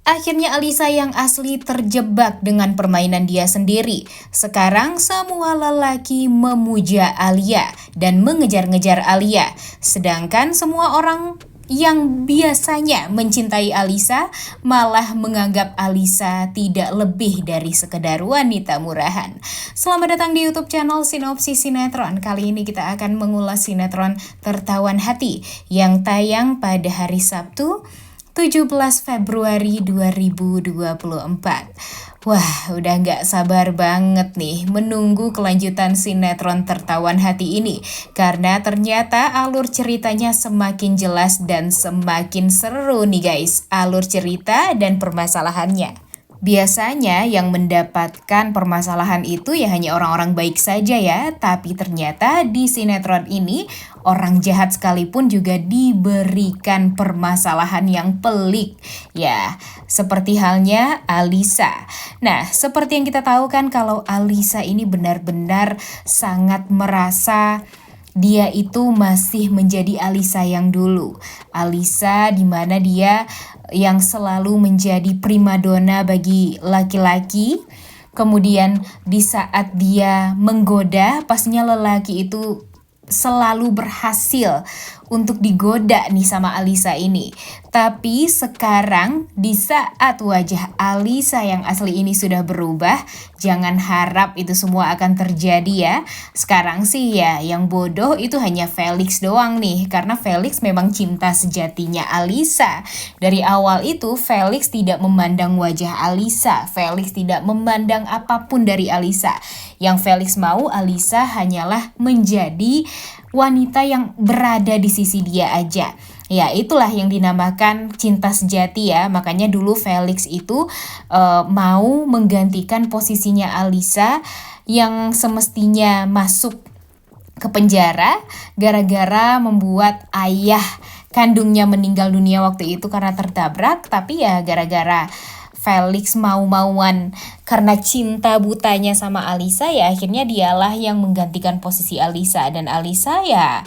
Akhirnya Alisa yang asli terjebak dengan permainan dia sendiri. Sekarang semua lelaki memuja Alia dan mengejar-ngejar Alia. Sedangkan semua orang yang biasanya mencintai Alisa malah menganggap Alisa tidak lebih dari sekedar wanita murahan. Selamat datang di YouTube channel Sinopsis Sinetron. Kali ini kita akan mengulas sinetron Tertawan Hati yang tayang pada hari Sabtu 17 Februari 2024. Wah, udah gak sabar banget nih menunggu kelanjutan sinetron Tertawan Hati ini. Karena ternyata alur ceritanya semakin jelas dan semakin seru nih guys. Alur cerita dan permasalahannya. Biasanya yang mendapatkan permasalahan itu ya hanya orang-orang baik saja ya. Tapi ternyata di sinetron ini orang jahat sekalipun juga diberikan permasalahan yang pelik. Ya, seperti halnya Alisa. Nah, seperti yang kita tahu kan kalau Alisa ini benar-benar sangat merasa dia itu masih menjadi Alisa yang dulu. Alisa di mana dia yang selalu menjadi primadona bagi laki-laki. Kemudian di saat dia menggoda, pastinya lelaki itu selalu berhasil untuk digoda nih sama Alisa ini. Tapi sekarang di saat wajah Alisa yang asli ini sudah berubah, jangan harap itu semua akan terjadi ya. Sekarang sih ya yang bodoh itu hanya Felix doang nih, karena Felix memang cinta sejatinya Alisa. Dari awal itu Felix tidak memandang wajah Alisa, Felix tidak memandang apapun dari Alisa. Yang Felix mau Alisa hanyalah menjadi wanita yang berada di sisi dia aja. Ya, itulah yang dinamakan cinta sejati ya. Makanya dulu Felix itu mau menggantikan posisinya Alisa yang semestinya masuk ke penjara gara-gara membuat ayah kandungnya meninggal dunia waktu itu karena tertabrak. Tapi ya gara-gara Felix mau-mauan karena cinta butanya sama Alisa, ya akhirnya dialah yang menggantikan posisi Alisa. Dan Alisa ya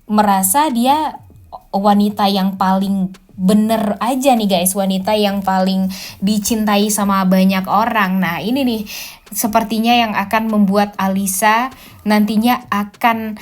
merasa dia wanita yang paling bener aja nih guys, wanita yang paling dicintai sama banyak orang. Nah ini nih sepertinya yang akan membuat Alisa nantinya akan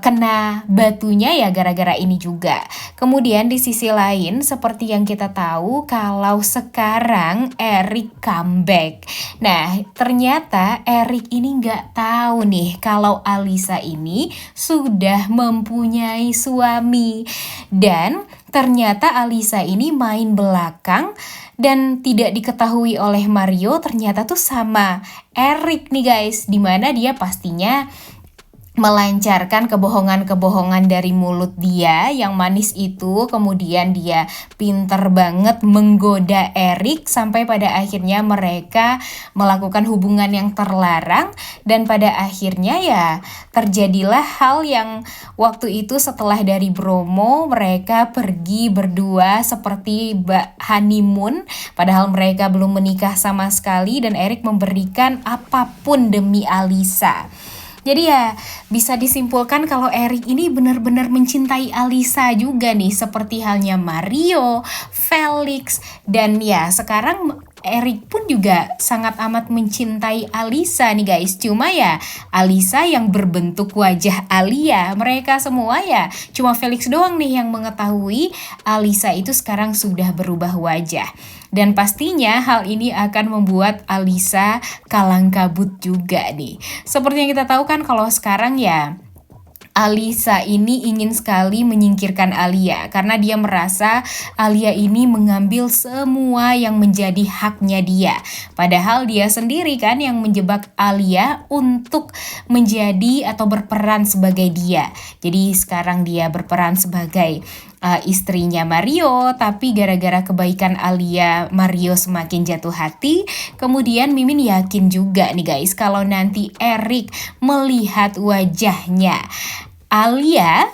kena batunya ya gara-gara ini juga. Kemudian di sisi lain seperti yang kita tahu kalau sekarang Erik comeback. Nah ternyata Erik ini nggak tahu nih kalau Alisa ini sudah mempunyai suami. Dan ternyata Alisa ini main belakang dan tidak diketahui oleh Mario ternyata tuh sama Erik nih guys. Dimana dia pastinya melancarkan kebohongan-kebohongan dari mulut dia yang manis itu. Kemudian dia pinter banget menggoda Erik sampai pada akhirnya mereka melakukan hubungan yang terlarang. Dan pada akhirnya ya terjadilah hal yang waktu itu setelah dari Bromo mereka pergi berdua seperti honeymoon. Padahal mereka belum menikah sama sekali dan Erik memberikan apapun demi Alisa. Jadi ya bisa disimpulkan kalau Erik ini benar-benar mencintai Alisa juga nih. Seperti halnya Mario, Felix, dan ya sekarang Erik pun juga sangat amat mencintai Alisa nih guys. Cuma ya Alisa yang berbentuk wajah Alia. Mereka semua ya cuma Felix doang nih yang mengetahui Alisa itu sekarang sudah berubah wajah. Dan pastinya hal ini akan membuat Alisa kalang kabut juga nih. Seperti yang kita tahu kan kalau sekarang ya Alisa ini ingin sekali menyingkirkan Alia karena dia merasa Alia ini mengambil semua yang menjadi haknya dia. Padahal dia sendiri kan yang menjebak Alia untuk menjadi atau berperan sebagai dia. Jadi sekarang dia berperan sebagai istrinya Mario, tapi gara-gara kebaikan Alia, Mario semakin jatuh hati. Kemudian Mimin yakin juga nih guys kalau nanti Erik melihat wajahnya Alia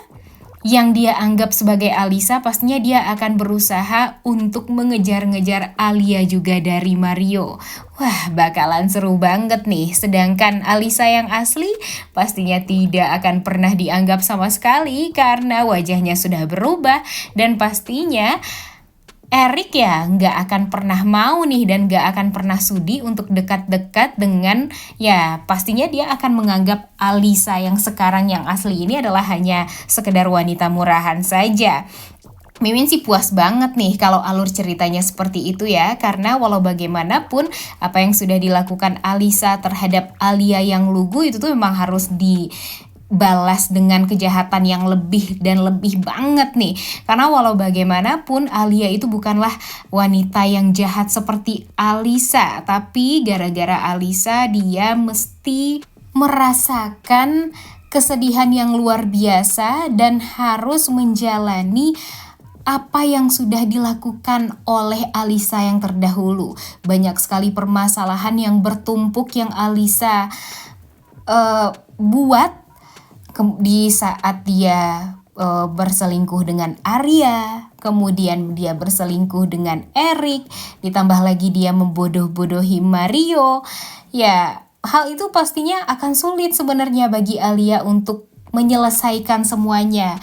yang dia anggap sebagai Alisa, pastinya dia akan berusaha untuk mengejar-ngejar Alia juga dari Mario. Wah, bakalan seru banget nih. Sedangkan Alisa yang asli pastinya tidak akan pernah dianggap sama sekali karena wajahnya sudah berubah dan pastinya Erik ya nggak akan pernah mau nih dan nggak akan pernah sudi untuk dekat-dekat dengan, ya pastinya dia akan menganggap Alisa yang sekarang yang asli ini adalah hanya sekedar wanita murahan saja. Mimin sih puas banget nih kalau alur ceritanya seperti itu ya, karena walau bagaimanapun apa yang sudah dilakukan Alisa terhadap Alia yang lugu itu tuh memang harus dibalas dengan kejahatan yang lebih dan lebih banget nih. Karena walau bagaimanapun Alia itu bukanlah wanita yang jahat seperti Alisa, tapi gara-gara Alisa dia mesti merasakan kesedihan yang luar biasa dan harus menjalani apa yang sudah dilakukan oleh Alisa yang terdahulu. Banyak sekali permasalahan yang bertumpuk yang Alisa buat di saat dia berselingkuh dengan Arya, kemudian dia berselingkuh dengan Erik, ditambah lagi dia membodoh-bodohi Mario. Ya, hal itu pastinya akan sulit sebenarnya bagi Alia untuk menyelesaikan semuanya.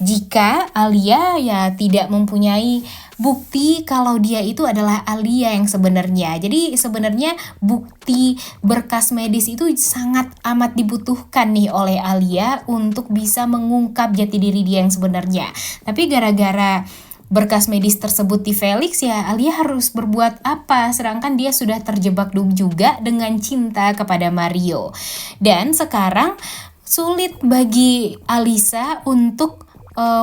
Jika Alia ya tidak mempunyai bukti kalau dia itu adalah Alia yang sebenarnya. Jadi sebenarnya bukti berkas medis itu sangat amat dibutuhkan nih oleh Alia untuk bisa mengungkap jati diri dia yang sebenarnya. Tapi gara-gara berkas medis tersebut di Felix, ya Alia harus berbuat apa, sedangkan dia sudah terjebak juga dengan cinta kepada Mario. Dan sekarang sulit bagi Alisa untuk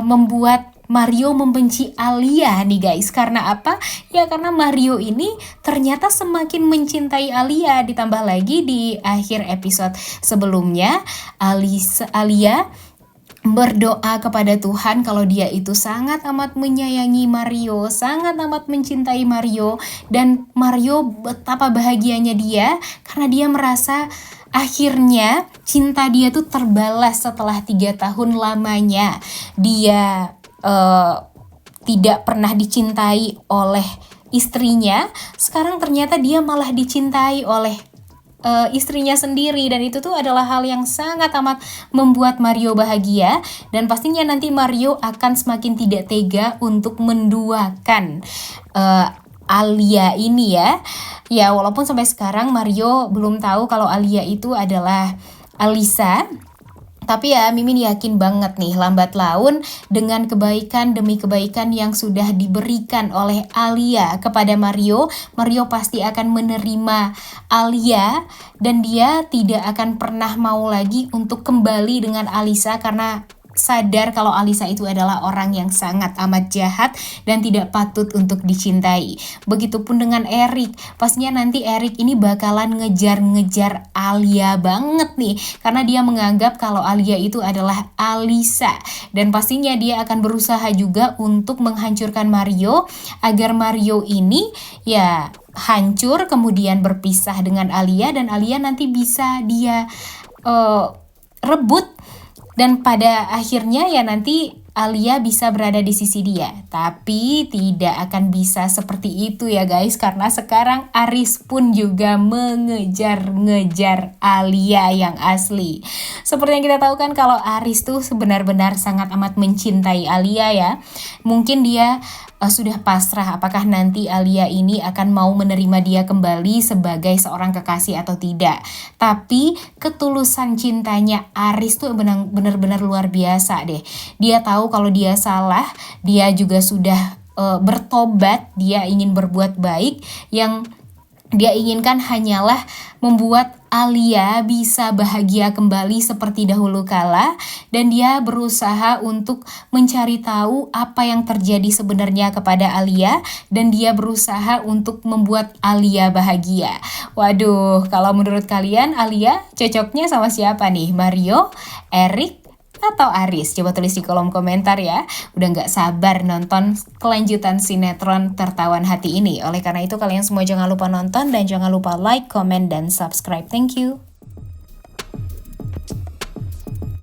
membuat Mario membenci Alia nih guys. Karena apa? Ya karena Mario ini ternyata semakin mencintai Alia. Ditambah lagi di akhir episode sebelumnya Alia berdoa kepada Tuhan kalau dia itu sangat amat menyayangi Mario, sangat amat mencintai Mario, dan Mario betapa bahagianya dia karena dia merasa akhirnya cinta dia tuh terbalas setelah 3 tahun lamanya dia tidak pernah dicintai oleh istrinya. Sekarang ternyata dia malah dicintai oleh istrinya sendiri, dan itu tuh adalah hal yang sangat amat membuat Mario bahagia, dan pastinya nanti Mario akan semakin tidak tega untuk menduakan Alia ini ya. Ya walaupun sampai sekarang Mario belum tahu kalau Alia itu adalah Alisa. Tapi ya Mimin yakin banget nih lambat laun dengan kebaikan demi kebaikan yang sudah diberikan oleh Alia kepada Mario, Mario pasti akan menerima Alia dan dia tidak akan pernah mau lagi untuk kembali dengan Alisa karena sadar kalau Alisa itu adalah orang yang sangat amat jahat dan tidak patut untuk dicintai. Begitupun dengan Erik, pastinya nanti Erik ini bakalan ngejar-ngejar Alia banget nih, karena dia menganggap kalau Alia itu adalah Alisa, dan pastinya dia akan berusaha juga untuk menghancurkan Mario agar Mario ini ya hancur kemudian berpisah dengan Alia, dan Alia nanti bisa dia rebut. Dan pada akhirnya ya nanti Alia bisa berada di sisi dia. Tapi tidak akan bisa seperti itu ya guys. Karena sekarang Aris pun juga mengejar-ngejar Alia yang asli. Seperti yang kita tahu kan kalau Aris tuh benar-benar sangat amat mencintai Alia ya. Mungkin dia sudah pasrah apakah nanti Alia ini akan mau menerima dia kembali sebagai seorang kekasih atau tidak. Tapi ketulusan cintanya Aris tuh benar-benar luar biasa deh. Dia tahu kalau dia salah, dia juga sudah bertobat, dia ingin berbuat baik. Yang dia inginkan hanyalah membuat Alia bisa bahagia kembali seperti dahulu kala, dan dia berusaha untuk mencari tahu apa yang terjadi sebenarnya kepada Alia, dan dia berusaha untuk membuat Alia bahagia. Waduh, kalau menurut kalian Alia cocoknya sama siapa nih? Mario, Erik, atau Aris? Coba tulis di kolom komentar ya. Udah gak sabar nonton kelanjutan sinetron Tertawan Hati ini. Oleh karena itu kalian semua jangan lupa nonton dan jangan lupa like, comment, dan subscribe. Thank you.